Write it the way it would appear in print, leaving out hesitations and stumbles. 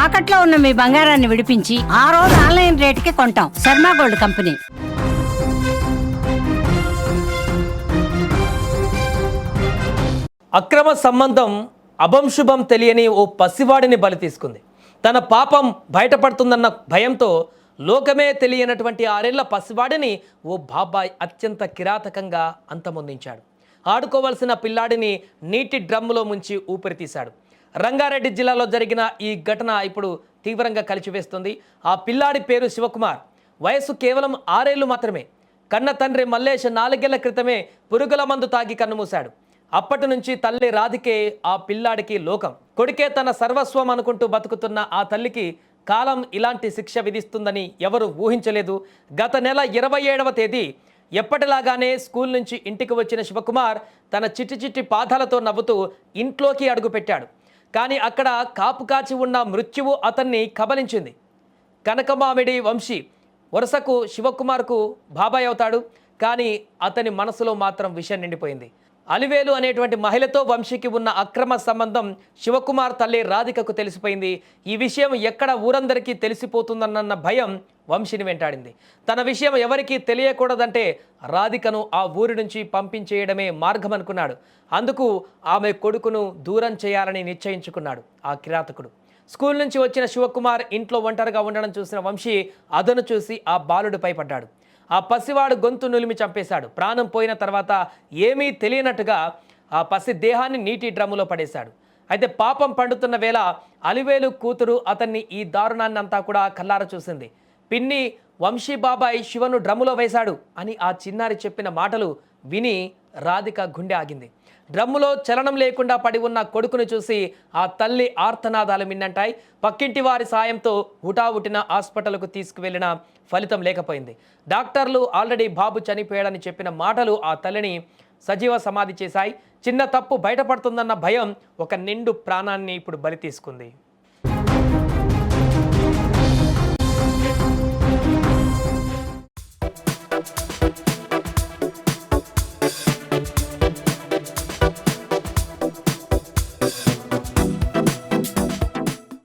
తాకట్లో ఉన్న మీ బంగారాన్ని విడిపించి ఆ రోజు ఆన్లైన్ రేటుకి కొంటాం. Sharma gold company. అక్రమ సంబంధం అభంశుభం తెలియని ఓ పసివాడిని బలి తీసుకుంది. తన పాపం బయటపడుతుందన్న భయంతో లోకమే తెలియనటువంటి 6 ఏళ్ల పసివాడిని ఓ బాబాయ్ అత్యంత కిరాతకంగా అంతమొందించాడు. ఆడుకోవలసిన పిల్లాడిని నీటి డ్రమ్ములో ముంచి ఊపిరి తీశాడు. రంగారెడ్డి జిల్లాలో జరిగిన ఈ ఘటన ఇప్పుడు తీవ్రంగా కలిచివేస్తుంది. ఆ పిల్లాడి పేరు శివకుమార్. వయసు కేవలం 6 ఏళ్లు మాత్రమే. కన్న తండ్రి మల్లేష్ 4 ఏళ్ల క్రితమే పురుగుల మందు తాగి కన్నుమూశాడు. అప్పటి నుంచి తల్లి రాధికే ఆ పిల్లాడికి లోకం. కొడుకే తన సర్వస్వం అనుకుంటూ బతుకుతున్న ఆ తల్లికి కాలం ఇలాంటి శిక్ష విధిస్తుందని ఎవరు ఊహించలేదు. గత నెల 27వ తేదీ ఎప్పటిలాగానే స్కూల్ నుంచి ఇంటికి వచ్చిన శివకుమార్ తన చిట్టి పాదాలతో నవ్వుతూ ఇంట్లోకి అడుగుపెట్టాడు. కానీ అక్కడ కాపు కాచి ఉన్న మృత్యువు అతన్ని కబలించింది. కనకమామిడి వంశీ వరుసకు శివకుమార్కు బాబాయ్ అవుతాడు. కానీ అతని మనసులో మాత్రం విషం నిండిపోయింది. అలివేలు అనేటువంటి మహిళతో వంశీకి ఉన్న అక్రమ సంబంధం శివకుమార్ తల్లి రాధికకు తెలిసిపోయింది. ఈ విషయం ఎక్కడ ఊరందరికీ తెలిసిపోతుందన్న భయం వంశీని వెంటాడింది. తన విషయం ఎవరికీ తెలియకూడదంటే రాధికను ఆ ఊరి నుంచి పంపించేయడమే మార్గం అనుకున్నాడు. అందుకు ఆమె కొడుకును దూరం చేయాలని నిశ్చయించుకున్నాడు ఆ కిరాతకుడు. స్కూల్ నుంచి వచ్చిన శివకుమార్ ఇంట్లో ఒంటరిగా ఉండడం చూసిన వంశీ అదను చూసి ఆ బాలుడిపై పడ్డాడు. ఆ పసివాడు గొంతు నులిమి చంపేశాడు. ప్రాణం పోయిన తర్వాత ఏమీ తెలియనట్టుగా ఆ పసి దేహాన్ని నీటి డ్రమ్ములో పడేశాడు. అయితే పాపం పండుతున్న వేళ అలివేలు కూతురు అతన్ని ఈ దారుణాన్ని అంతా కూడా కల్లార చూసింది. పిన్ని వంశీ బాబాయ్ శివను డ్రమ్ములో వేశాడు అని ఆ చిన్నారి చెప్పిన మాటలు విని రాధిక గుండె ఆగింది. డ్రమ్ములో చలనం లేకుండా పడి ఉన్న కొడుకును చూసి ఆ తల్లి ఆర్తనాదాలు మిన్నంటాయి. పక్కింటి వారి సాయంతో హుటాహుటిన హాస్పిటల్కు తీసుకువెళ్లిన ఫలితం లేకపోయింది. డాక్టర్లు ఆల్రెడీ బాబు చనిపోయాడని చెప్పిన మాటలు ఆ తల్లిని సజీవ సమాధి చేశాయి. చిన్న తప్పు బయటపడుతుందన్న భయం ఒక నిండు ప్రాణాన్ని ఇప్పుడు బలి తీసుకుంది.